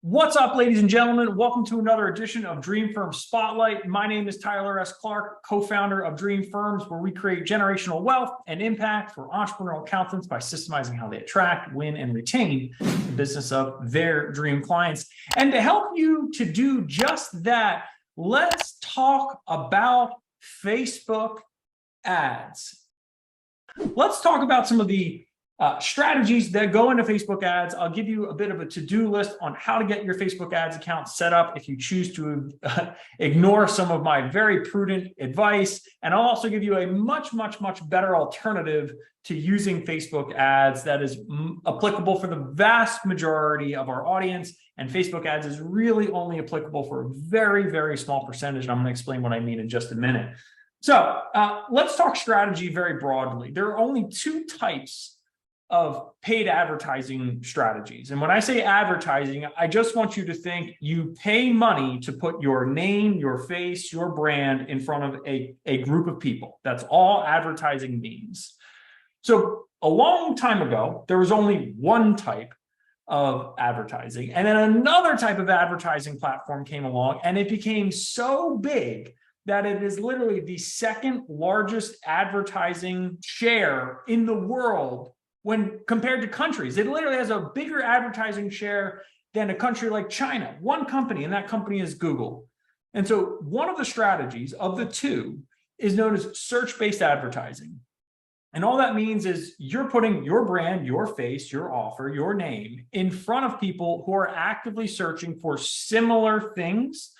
What's up, ladies and gentlemen? Welcome to another edition of Dream Firm Spotlight. My name is Tyler S. Clark, co-founder of Dream Firms, where we create generational wealth and impact for entrepreneurial accountants by systemizing how they attract, win, and retain the business of their dream clients. And to help you to do just that, let's talk about Facebook ads. Let's talk about some of the strategies that go into Facebook ads. I'll give you a bit of a to-do list on how to get your Facebook ads account set up if you choose to ignore some of my very prudent advice. And I'll also give you a much better alternative to using Facebook ads that is applicable for the vast majority of our audience. And Facebook ads is really only applicable for a very small percentage. And I'm going to explain what I mean in just a minute. So let's talk strategy very broadly. There are only two types of paid advertising strategies. And when I say advertising, I just want you to think you pay money to put your name, your face, your brand in front of a group of people. That's all advertising means. So a long time ago, there was only one type of advertising. And then another type of advertising platform came along, and it became so big that it is literally the second largest advertising share in the world when compared to countries. It literally has a bigger advertising share than a country like China. One company, and that company is Google. And so one of the strategies of the two is known as search-based advertising. And all that means is you're putting your brand, your face, your offer, your name in front of people who are actively searching for similar things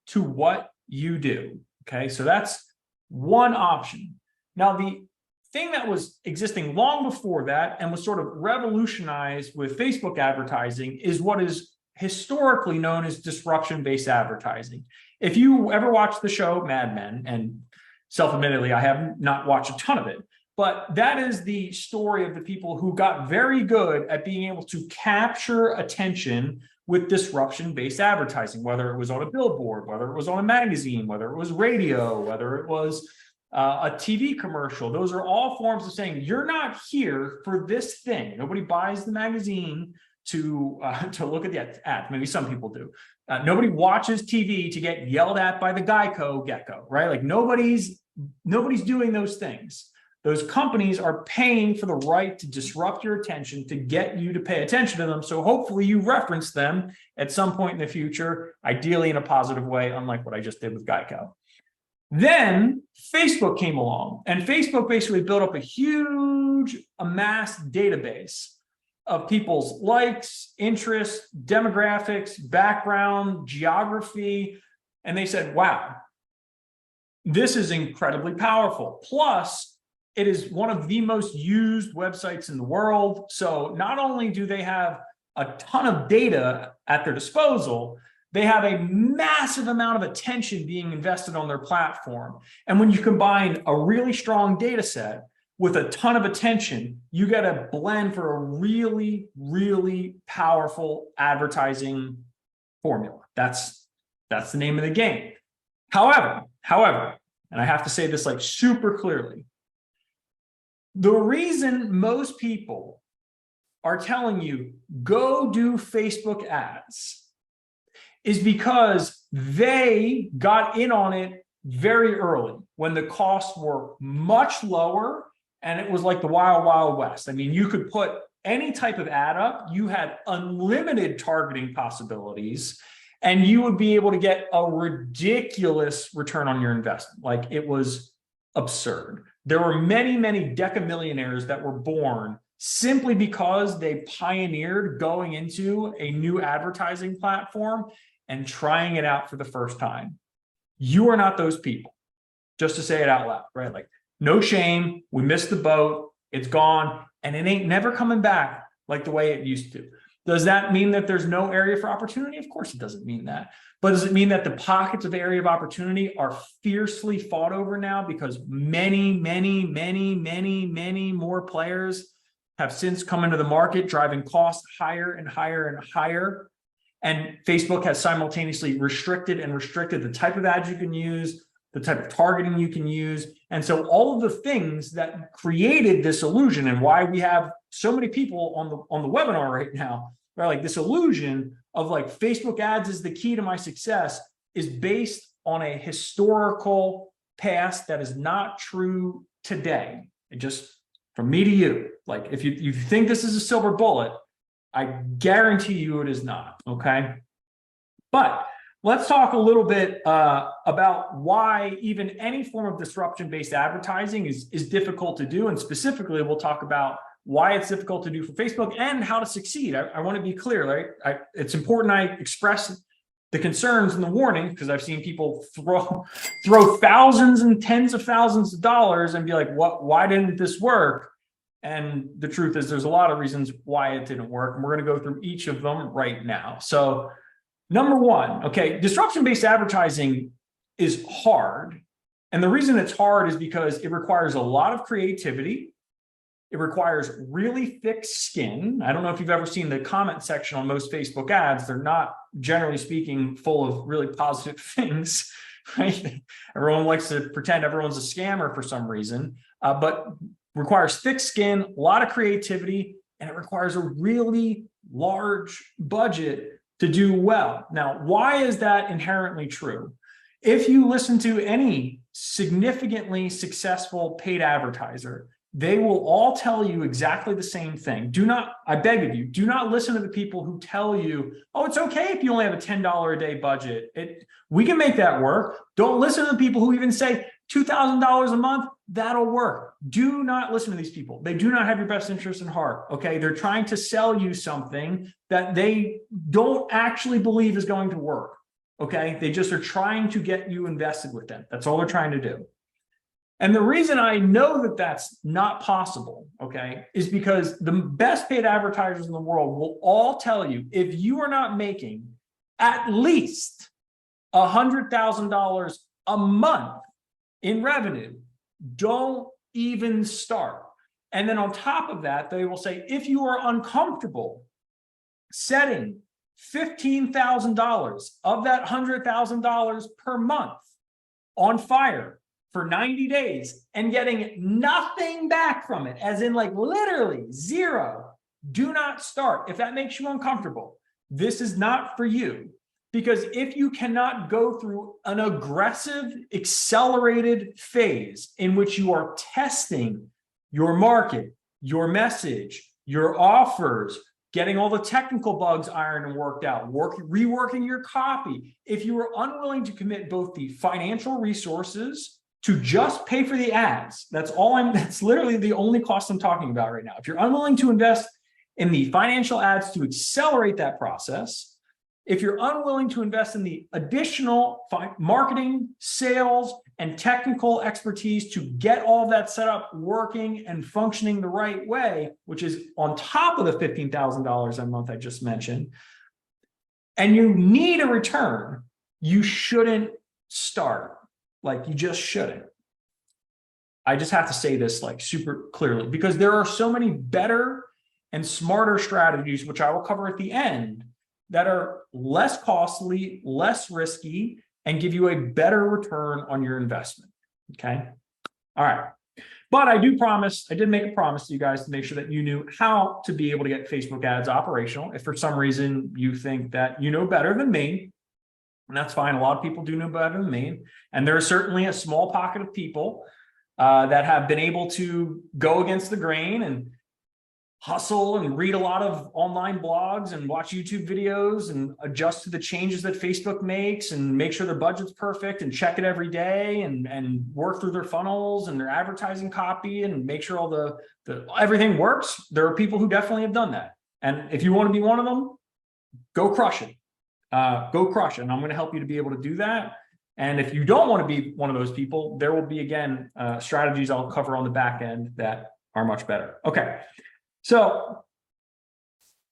to what you do. Okay, so that's one option. Now, the thing that was existing long before that and was sort of revolutionized with Facebook advertising is what is historically known as disruption-based advertising. If you ever watched the show Mad Men, and self-admittedly, I have not watched a ton of it, but that is the story of the people who got very good at being able to capture attention with disruption-based advertising, whether it was on a billboard, whether it was on a magazine, whether it was radio, whether it was a TV commercial. Those are all forms of saying you're not here for this thing. Nobody buys the magazine to look at the ad. Maybe some people do. Nobody watches TV to get yelled at by the Geico gecko, right? Like nobody's doing those things. Those companies are paying for the right to disrupt your attention, to get you to pay attention to them. So hopefully you reference them at some point in the future, ideally in a positive way, unlike what I just did with Geico. Then Facebook came along, and Facebook basically built up a huge amassed database of people's likes, interests, demographics, background, geography. And they said, wow, this is incredibly powerful. Plus, it is one of the most used websites in the world. So not only do they have a ton of data at their disposal, they have a massive amount of attention being invested on their platform. And when you combine a really strong data set with a ton of attention, you get a blend for a really powerful advertising formula. That's the name of the game. However, and I have to say this like super clearly, the reason most people are telling you go do Facebook ads is because they got in on it very early when the costs were much lower and it was like the wild west. I mean, you could put any type of ad up, you had unlimited targeting possibilities, and you would be able to get a ridiculous return on your investment. Like, it was absurd. There were many decamillionaires that were born simply because they pioneered going into a new advertising platform and trying it out for the first time. You are not those people, just to say it out loud, right? Like, no shame, we missed the boat, it's gone, and it ain't never coming back like the way it used to. Does that mean that there's no area for opportunity? Of course it doesn't mean that. But does it mean that the pockets of area of opportunity are fiercely fought over now because many more players have since come into the market, driving costs higher and higher? And Facebook has simultaneously restricted the type of ads you can use, the type of targeting you can use. And so all of the things that created this illusion, and why we have so many people on the webinar right now, right? Like this illusion of like Facebook ads is the key to my success is based on a historical past that is not true today. It just, from me to you, like if you think this is a silver bullet, I guarantee you it is not, okay? But let's talk a little bit about why even any form of disruption-based advertising is difficult to do. And specifically, we'll talk about why it's difficult to do for Facebook and how to succeed. I want to be clear, right? It's important I express the concerns and the warning, because I've seen people throw thousands and tens of thousands of dollars and be like, why didn't this work? And the truth is there's a lot of reasons why it didn't work. And we're going to go through each of them right now. So number one, okay, disruption-based advertising is hard. And the reason it's hard is because it requires a lot of creativity. It requires really thick skin. I don't know if you've ever seen the comment section on most Facebook ads. They're not, generally speaking, full of really positive things, right? Everyone likes to pretend everyone's a scammer for some reason, but requires thick skin, a lot of creativity, and it requires a really large budget to do well. Now, why is that inherently true? If you listen to any significantly successful paid advertiser, they will all tell you exactly the same thing. Do not, I beg of you, do not listen to the people who tell you, oh, it's okay if you only have a $10 a day budget. We can make that work. Don't listen to the people who even say $2,000 a month, that'll work. Do not listen to these people. They do not have your best interest in heart, okay? They're trying to sell you something that they don't actually believe is going to work, okay? They just are trying to get you invested with them. That's all they're trying to do. And the reason I know that that's not possible, okay, is because the best paid advertisers in the world will all tell you, if you are not making at least $100,000 a month in revenue, don't even start. And then on top of that, they will say, if you are uncomfortable setting $15,000 of that $100,000 per month on fire for 90 days and getting nothing back from it, as in like literally zero, do not start. If that makes you uncomfortable, this is not for you. Because if you cannot go through an aggressive, accelerated phase in which you are testing your market, your message, your offers, getting all the technical bugs ironed and worked out, reworking your copy, if you are unwilling to commit both the financial resources to just pay for the ads, that's literally the only cost I'm talking about right now. If you're unwilling to invest in the financial ads to accelerate that process, if you're unwilling to invest in the additional marketing, sales, and technical expertise to get all of that set up working and functioning the right way, which is on top of the $15,000 a month I just mentioned, and you need a return, you shouldn't start. Like, you just shouldn't. I just have to say this like super clearly, because there are so many better and smarter strategies, which I will cover at the end, that are less costly, less risky, and give you a better return on your investment, okay? All right, but I did make a promise to you guys to make sure that you knew how to be able to get Facebook ads operational. If for some reason you think that you know better than me, and that's fine, a lot of people do know better than me, and there is certainly a small pocket of people that have been able to go against the grain and hustle and read a lot of online blogs and watch YouTube videos and adjust to the changes that Facebook makes and make sure their budget's perfect and check it every day and work through their funnels and their advertising copy and make sure all the everything works. There are people who definitely have done that. And if you want to be one of them, go crush it. Go crush it. And I'm going to help you to be able to do that. And if you don't want to be one of those people, there will be, again, strategies I'll cover on the back end that are much better. Okay. So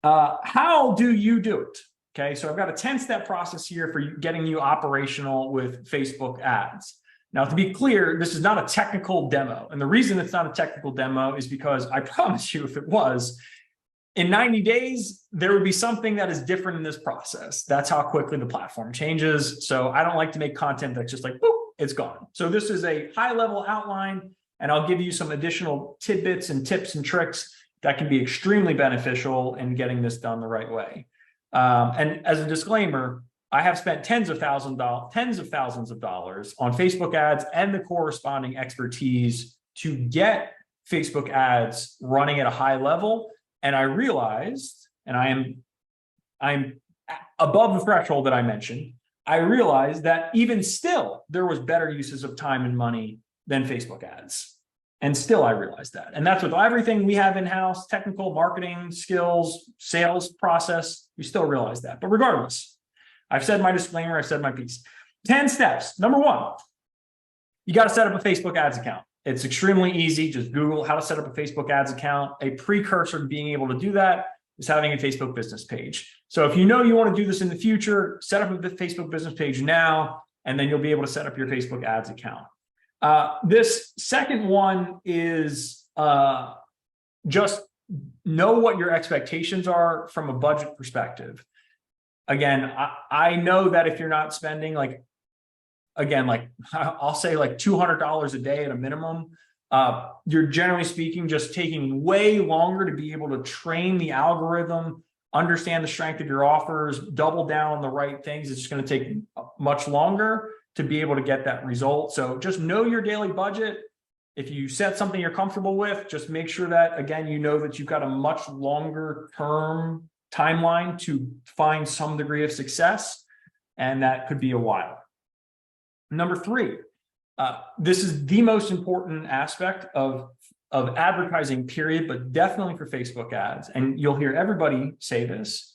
how do you do it? Okay, so I've got a 10-step process here for getting you operational with Facebook ads. Now, to be clear, this is not a technical demo. And the reason it's not a technical demo is because I promise you, if it was, in 90 days, there would be something that is different in this process. That's how quickly the platform changes. So I don't like to make content that's just like, boop, it's gone. So this is a high-level outline, and I'll give you some additional tidbits and tips and tricks that can be extremely beneficial in getting this done the right way. And as a disclaimer, I have spent tens of thousands of dollars on Facebook ads and the corresponding expertise to get Facebook ads running at a high level. And I realized, and I'm above the threshold that I mentioned, I realized that even still, there was better uses of time and money than Facebook ads. And still, I realized that. And that's with everything we have in-house, technical, marketing, skills, sales process, we still realize that. But regardless, I've said my disclaimer, I've said my piece. 10 steps. Number one, you got to set up a Facebook ads account. It's extremely easy. Just Google how to set up a Facebook ads account. A precursor to being able to do that is having a Facebook business page. So if you know you want to do this in the future, set up a Facebook business page now, and then you'll be able to set up your Facebook ads account. This second one is just know what your expectations are from a budget perspective. Again, I know that if you're not spending I'll say like $200 a day at a minimum, you're generally speaking just taking way longer to be able to train the algorithm, understand the strength of your offers, double down on the right things. It's just going to take much longer to be able to get that result. So just know your daily budget. If you set something you're comfortable with, just make sure that, again, you know that you've got a much longer term timeline to find some degree of success, and that could be a while. Number three, this is the most important aspect of advertising, period, but definitely for Facebook ads. And you'll hear everybody say this.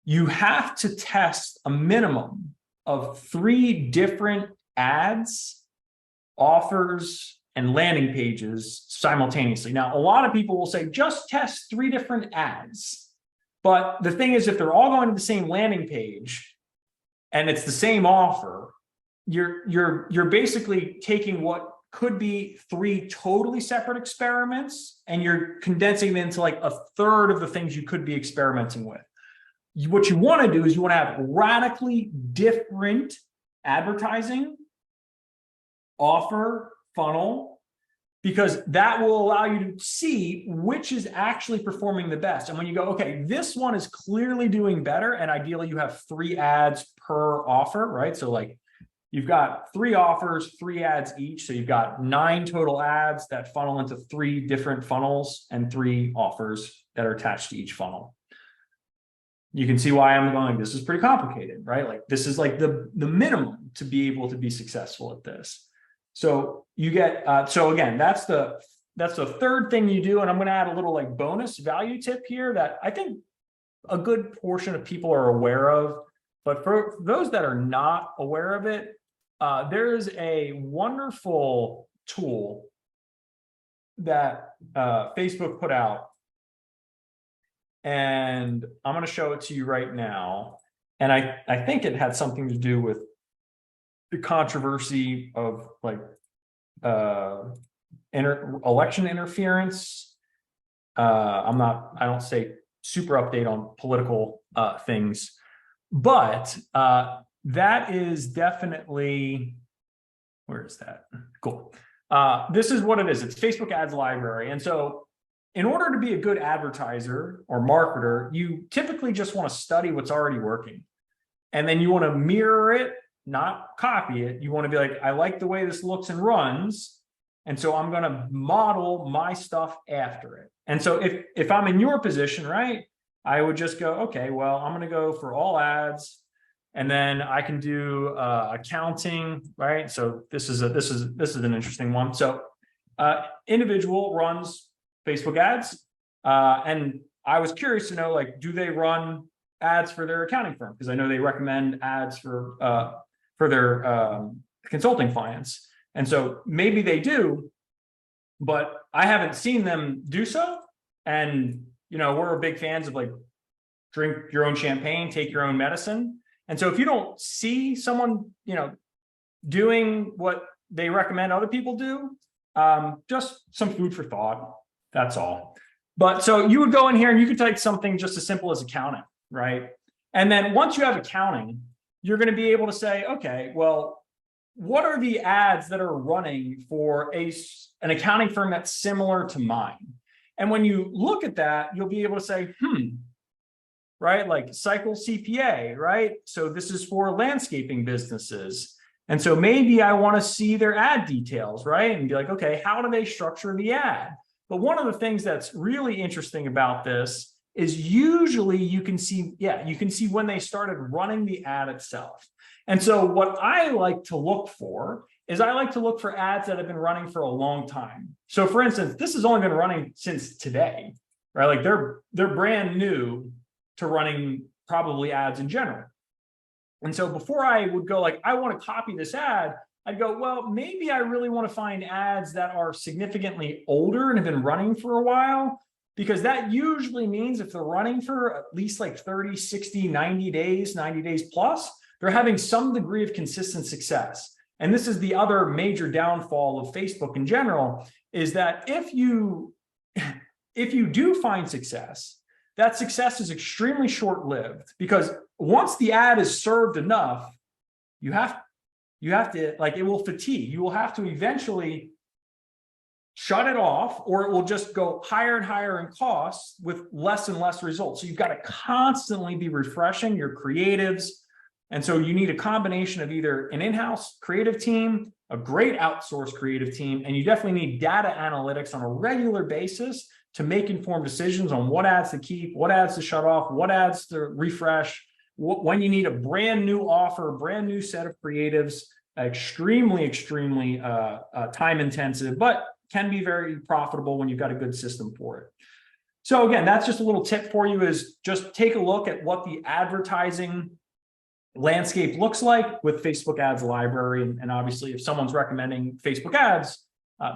You have to test a minimum of 3 different ads, offers, and landing pages simultaneously. Now, a lot of people will say, just test 3 different ads. But the thing is, if they're all going to the same landing page and it's the same offer, you're basically taking what could be 3 totally separate experiments and you're condensing them into like a third of the things you could be experimenting with. What you want to do is you want to have radically different advertising, offer, funnel, because that will allow you to see which is actually performing the best. And when you go, okay, this one is clearly doing better, and ideally you have 3 ads per offer, right? So like you've got 3 offers, 3 ads each. So you've got 9 total ads that funnel into 3 different funnels and 3 offers that are attached to each funnel. You can see why I'm going, this is pretty complicated, right? Like this is like the minimum to be able to be successful at this. So you get, so again, that's the third thing you do. And I'm going to add a little like bonus value tip here that I think a good portion of people are aware of, but for those that are not aware of it, there is a wonderful tool that Facebook put out. And I'm going to show it to you right now. And I think it had something to do with the controversy of like election interference. I don't say super update on political things, but that is definitely, where is that? Cool. This is what it is. It's Facebook Ads Library. And so in order to be a good advertiser or marketer, you typically just want to study what's already working. And then you want to mirror it, not copy it. You want to be like, I like the way this looks and runs. And so I'm going to model my stuff after it. And so if I'm in your position, right, I would just go, okay, well, I'm going to go for all ads. And then I can do accounting, right? So this is an interesting one. So individual runs Facebook ads. And I was curious to know, like, do they run ads for their accounting firm? Because I know they recommend ads for their consulting clients. And so maybe they do, but I haven't seen them do so. And, you know, we're big fans of like, drink your own champagne, take your own medicine. And so if you don't see someone, you know, doing what they recommend other people do, just some food for thought. That's all. But so you would go in here and you could take something just as simple as accounting, right? And then once you have accounting, you're going to be able to say, okay, well, what are the ads that are running for an accounting firm that's similar to mine? And when you look at that, you'll be able to say, right? Like cycle CPA, right? So this is for landscaping businesses. And so maybe I want to see their ad details, right? And be like, okay, how do they structure the ad? But one of the things that's really interesting about this is usually you can see when they started running the ad itself. And so what I like to look for is I like to look for ads that have been running for a long time. So for instance, this has only been running since today, right? Like they're brand new to running probably ads in general. And so before I would go like, I want to copy this ad, I'd go, well, maybe I really want to find ads that are significantly older and have been running for a while, because that usually means if they're running for at least like 30, 60, 90 days plus, they're having some degree of consistent success. And this is the other major downfall of Facebook in general, is that if you do find success, that success is extremely short-lived, because once the ad is served enough, you have to, like, it will fatigue. You will have to eventually shut it off, or it will just go higher and higher in costs with less and less results. So you've got to constantly be refreshing your creatives. And so you need a combination of either an in-house creative team, a great outsourced creative team, and you definitely need data analytics on a regular basis to make informed decisions on what ads to keep, what ads to shut off, what ads to refresh, when you need a brand new offer, a brand new set of creatives, extremely time intensive, but can be very profitable when you've got a good system for it. So again, that's just a little tip for you, is just take a look at what the advertising landscape looks like with Facebook ads library. And obviously, if someone's recommending Facebook ads,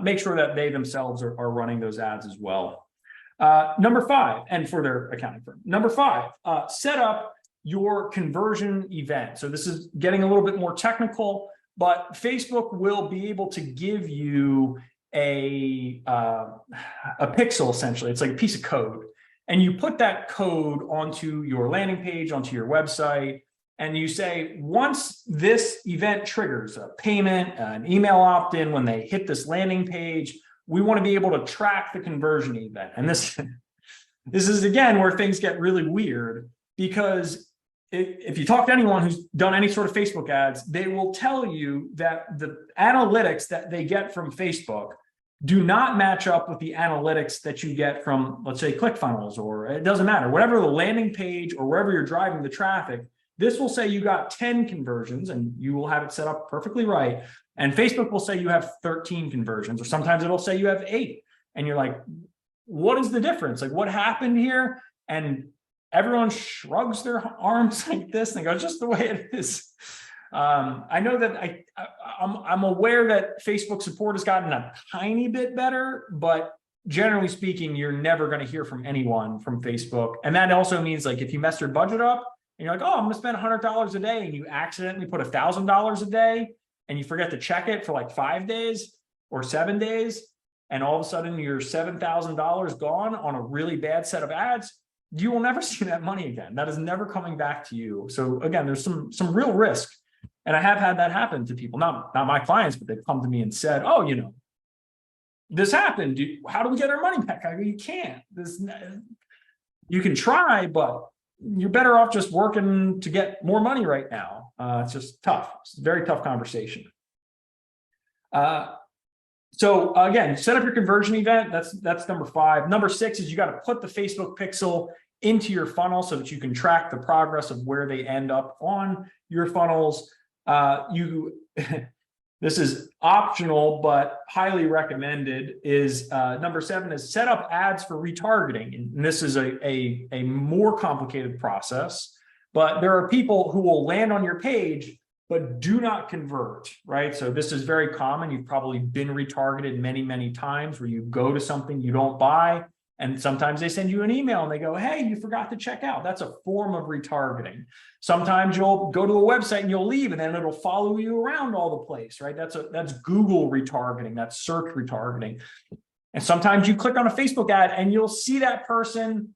make sure that they themselves are running those ads as well. Number 5, and for their accounting firm. Number 5, set up your conversion event. So this is getting a little bit more technical, but Facebook will be able to give you a pixel, essentially. It's like a piece of code. And you put that code onto your landing page, onto your website, and you say, once this event triggers a payment, an email opt-in, when they hit this landing page, we want to be able to track the conversion event. And this is, again, where things get really weird, because if you talk to anyone who's done any sort of Facebook ads, they will tell you that the analytics that they get from Facebook do not match up with the analytics that you get from, let's say, ClickFunnels, or it doesn't matter, whatever the landing page or wherever you're driving the traffic. This will say you got 10 conversions, and you will have it set up perfectly right. And Facebook will say you have 13 conversions, or sometimes it'll say you have 8. And you're like, what is the difference? Like, what happened here? And everyone shrugs their arms like this and goes, just the way it is. I know that I'm aware that Facebook support has gotten a tiny bit better, but generally speaking, you're never going to hear from anyone from Facebook. And that also means, like, if you mess your budget up and you're like, oh, I'm going to spend $100 a day, and you accidentally put $1,000 a day and you forget to check it for like 5 days or 7 days, and all of a sudden your $7,000 gone on a really bad set of ads, you will never see that money again. That is never coming back to you. So again, there's some real risk. And I have had that happen to people, not my clients, but they've come to me and said, oh, this happened. How do we get our money back? I go, you can't. You can try, but you're better off just working to get more money right now. It's just tough. It's a very tough conversation. So again, set up your conversion event. That's number 5. Number 6 is you got to put the Facebook pixel into your funnel so that you can track the progress of where they end up on your funnels. This is optional, but highly recommended, is number 7 is set up ads for retargeting. And this is a more complicated process, but there are people who will land on your page but do not convert, right? So this is very common. You've probably been retargeted many, many times, where you go to something you don't buy, and sometimes they send you an email and they go, hey, you forgot to check out. That's a form of retargeting. Sometimes you'll go to a website and you'll leave, and then it'll follow you around all the place, right? That's Google retargeting, that's search retargeting. And sometimes you click on a Facebook ad and you'll see that person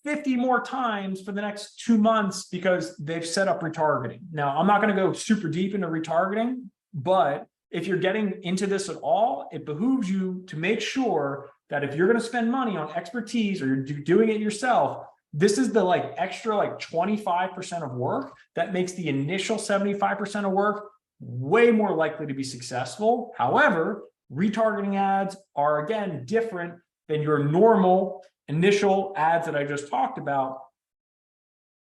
50 more times for the next 2 months because they've set up retargeting. Now, I'm not going to go super deep into retargeting, but if you're getting into this at all, it behooves you to make sure that if you're going to spend money on expertise or you're doing it yourself, this is the like extra like 25% of work that makes the initial 75% of work way more likely to be successful. However, retargeting ads are again different than your normal initial ads that I just talked about.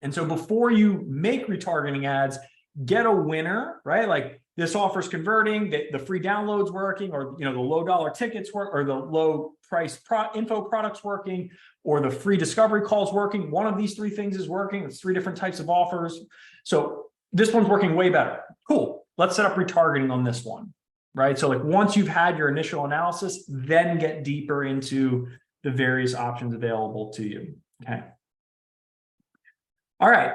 And so before you make retargeting ads, get a winner, right? Like this offer's converting, the free downloads working, or the low dollar tickets work, or the low price info products working, or the free discovery calls working. One of these three things is working. It's three different types of offers. So this one's working way better. Cool. Let's set up retargeting on this one, right? So like once you've had your initial analysis, then get deeper into the various options available to you. Okay. All right.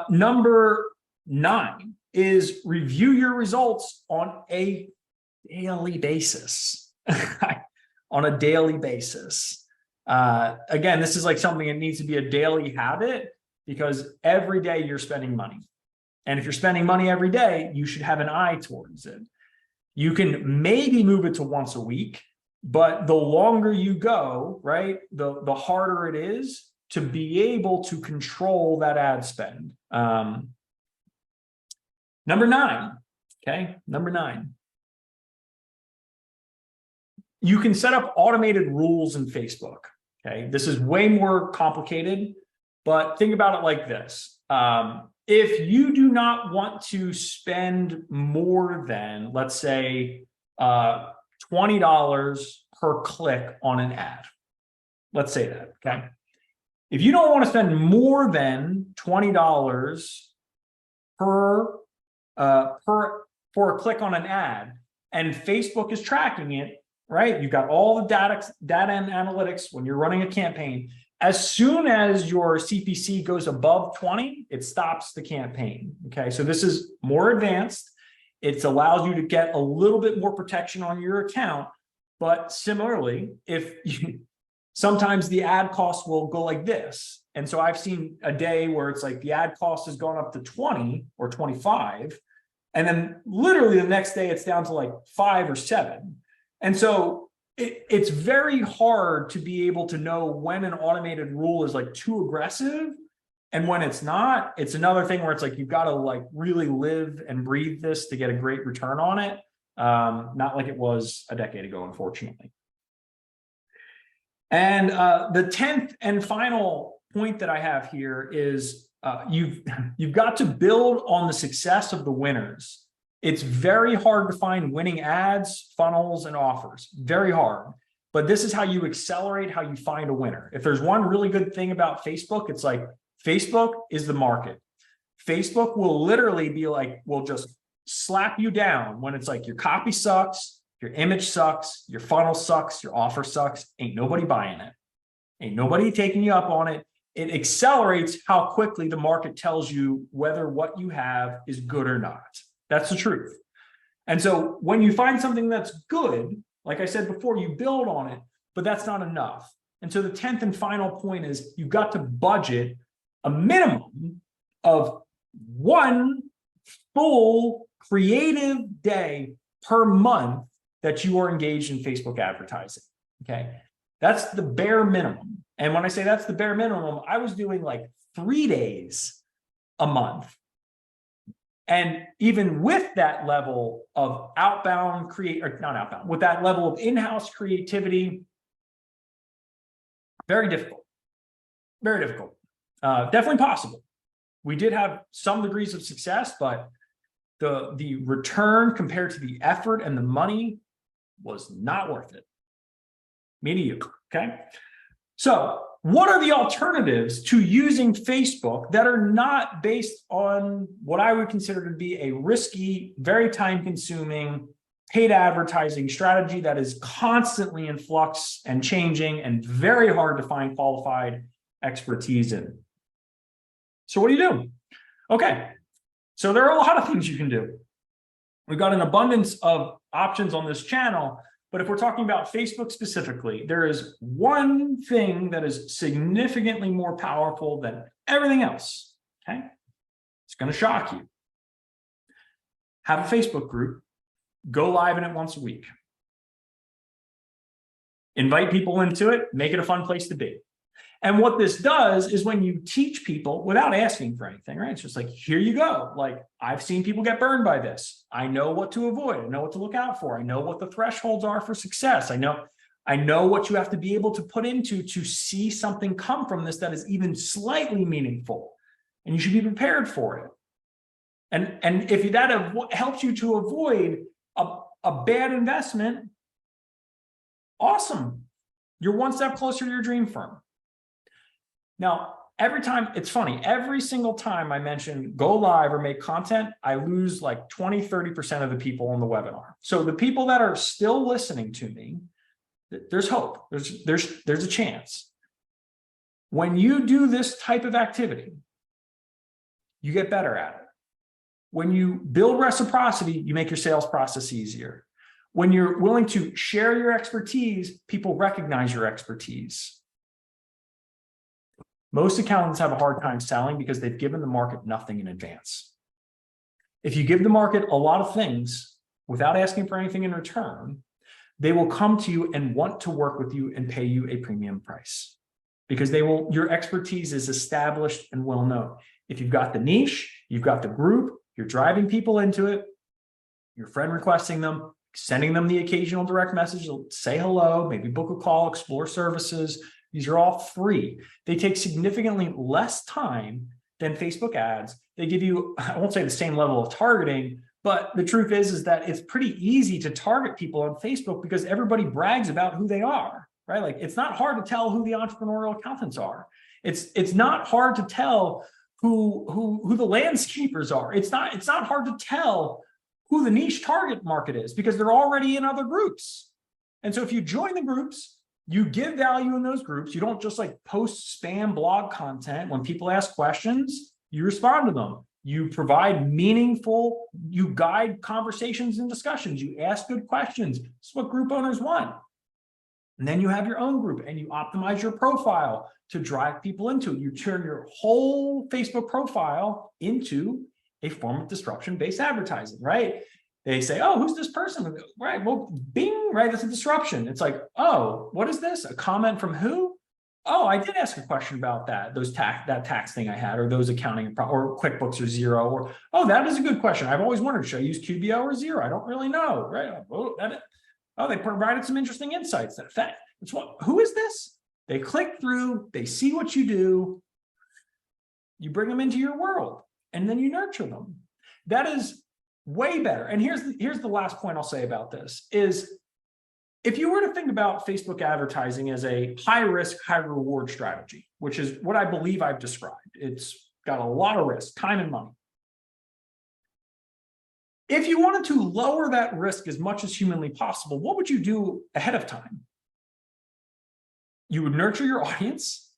Number 9 is review your results on a daily basis. On a daily basis. Again, this is like something that needs to be a daily habit because every day you're spending money. And if you're spending money every day, you should have an eye towards it. You can maybe move it to once a week, but the longer you go, right, the harder it is to be able to control that ad spend. Number 9, okay, number 9. You can set up automated rules in Facebook, okay? This is way more complicated, but think about it like this. If you do not want to spend more than, let's say, $20 per click on an ad, let's say that, okay? If you don't want to spend more than $20 for a click on an ad, and Facebook is tracking it, right? You've got all the data and analytics when you're running a campaign. As soon as your CPC goes above 20, it stops the campaign. Okay, so this is more advanced. It allows you to get a little bit more protection on your account. But similarly, sometimes the ad cost will go like this. And so I've seen a day where it's like the ad cost has gone up to 20 or 25. And then literally the next day it's down to like 5 or 7. And so it's very hard to be able to know when an automated rule is like too aggressive and when it's not. It's another thing where it's like you've got to like really live and breathe this to get a great return on it. Not like it was a decade ago, unfortunately. And the 10th and final point that I have here is you've got to build on the success of the winners. It's very hard to find winning ads, funnels, and offers. Very hard. But this is how you accelerate how you find a winner. If there's one really good thing about Facebook, it's like Facebook is the market. Facebook will literally be like, will just slap you down when it's like your copy sucks, your image sucks, your funnel sucks, your offer sucks. Ain't nobody buying it. Ain't nobody taking you up on it. It accelerates how quickly the market tells you whether what you have is good or not. That's the truth. And so when you find something that's good, like I said before, you build on it, but that's not enough. And so the 10th and final point is you've got to budget a minimum of 1 full creative day per month that you are engaged in Facebook advertising. Okay. That's the bare minimum. And when I say that's the bare minimum, I was doing like 3 days a month. And even with that level of outbound with that level of in-house creativity, very difficult, very difficult. Definitely possible. We did have some degrees of success, but the return compared to the effort and the money was not worth it. Me to you, okay? So what are the alternatives to using Facebook that are not based on what I would consider to be a risky, very time-consuming paid advertising strategy that is constantly in flux and changing and very hard to find qualified expertise in? So what do you do? Okay, so there are a lot of things you can do. We've got an abundance of options on this channel. But if we're talking about Facebook specifically, there is one thing that is significantly more powerful than everything else, okay? It's going to shock you. Have a Facebook group, go live in it once a week. Invite people into it, make it a fun place to be. And what this does is when you teach people without asking for anything, right? It's just like, here you go. Like, I've seen people get burned by this. I know what to avoid. I know what to look out for. I know what the thresholds are for success. I know what you have to be able to put into to see something come from this that is even slightly meaningful. And you should be prepared for it. And if that helps you to avoid a bad investment, awesome. You're one step closer to your dream firm. Now, every time, it's funny, every single time I mention go live or make content, I lose like 20, 30% of the people on the webinar. So the people that are still listening to me, there's hope. There's a chance. When you do this type of activity, you get better at it. When you build reciprocity, you make your sales process easier. When you're willing to share your expertise, people recognize your expertise. Most accountants have a hard time selling because they've given the market nothing in advance. If you give the market a lot of things without asking for anything in return, they will come to you and want to work with you and pay you a premium price because your expertise is established and well known. If you've got the niche, you've got the group, you're driving people into it, your friend requesting them, sending them the occasional direct message, say hello, maybe book a call, explore services. These are all free. They take significantly less time than Facebook ads. They give you, I won't say the same level of targeting, but the truth is that it's pretty easy to target people on Facebook because everybody brags about who they are, right? Like, it's not hard to tell who the entrepreneurial accountants are. It's not hard to tell who the landscapers are. It's not hard to tell who the niche target market is because they're already in other groups. And so if you join the groups, you give value in those groups. You don't just like post spam blog content. When people ask questions, you respond to them. You provide meaningful, you guide conversations and discussions. You ask good questions. It's what group owners want. And then you have your own group and you optimize your profile to drive people into it. You turn your whole Facebook profile into a form of disruption-based advertising, right? They say, oh, who's this person? Right, well, bing, right, that's a disruption. It's like, oh, what is this? A comment from who? Oh, I did ask a question about that tax thing I had, or those accounting, or QuickBooks or Xero, or, oh, that is a good question. I've always wondered, should I use QBO or Xero? I don't really know, right? Oh, they provided some interesting insights. Who is this? They click through, they see what you do, you bring them into your world, and then you nurture them. That is way better. And here's the last point I'll say about this is, if you were to think about Facebook advertising as a high risk, high reward strategy, which is what I believe I've described, it's got a lot of risk, time and money. If you wanted to lower that risk as much as humanly possible, what would you do ahead of time? You would nurture your audience.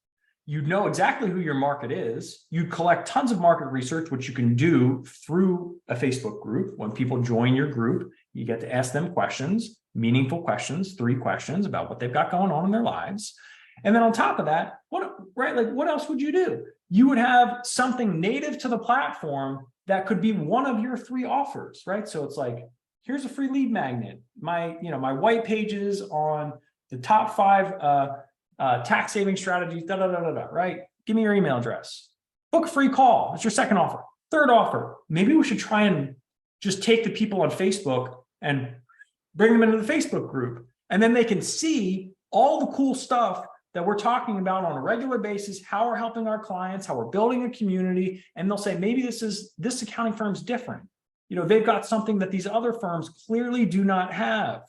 You'd know exactly who your market is. You'd collect tons of market research, which you can do through a Facebook group. When people join your group, you get to ask them questions, meaningful questions, 3 questions about what they've got going on in their lives. And then on top of that, what else would you do? You would have something native to the platform that could be one of your 3 offers, right? So it's like, here's a free lead magnet. My white pages on the top 5 tax saving strategies, right? Give me your email address. Book a free call. It's your second offer. Third offer. Maybe we should try and just take the people on Facebook and bring them into the Facebook group. And then they can see all the cool stuff that we're talking about on a regular basis, how we're helping our clients, how we're building a community. And they'll say, maybe this accounting firm's different. They've got something that these other firms clearly do not have.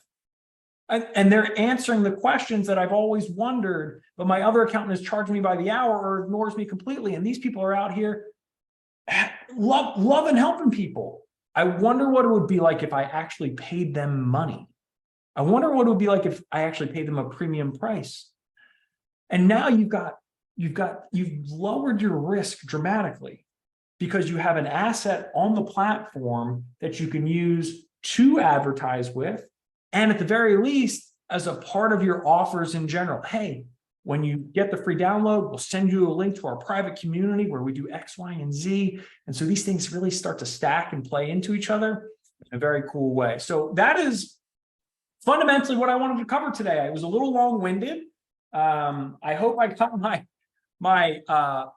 And they're answering the questions that I've always wondered, but my other accountant is charging me by the hour or ignores me completely. And these people are out here loving helping people. I wonder what it would be like if I actually paid them money. I wonder what it would be like if I actually paid them a premium price. And now you've lowered your risk dramatically because you have an asset on the platform that you can use to advertise with. And at the very least, as a part of your offers in general, hey, when you get the free download, we'll send you a link to our private community where we do X, Y, and Z. And so these things really start to stack and play into each other in a very cool way. So that is fundamentally what I wanted to cover today. I was a little long-winded. I hope I got my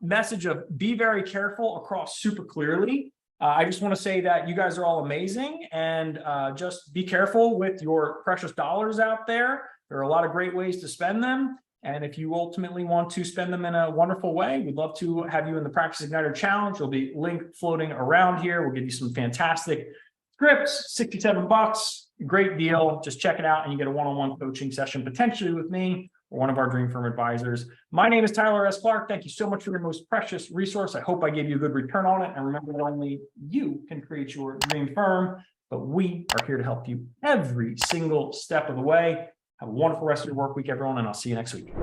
message of be very careful across super clearly. I just want to say that you guys are all amazing, and just be careful with your precious dollars out there. There are a lot of great ways to spend them. And if you ultimately want to spend them in a wonderful way, we'd love to have you in the Practice Igniter Challenge. There'll be a link floating around here. We'll give you some fantastic scripts, $67, great deal. Just check it out and you get a one-on-one coaching session potentially with me or one of our Dream Firm advisors. My name is Tyler S. Clark. Thank you so much for your most precious resource. I hope I gave you a good return on it. And remember that only you can create your dream firm, but we are here to help you every single step of the way. Have a wonderful rest of your work week, everyone, and I'll see you next week.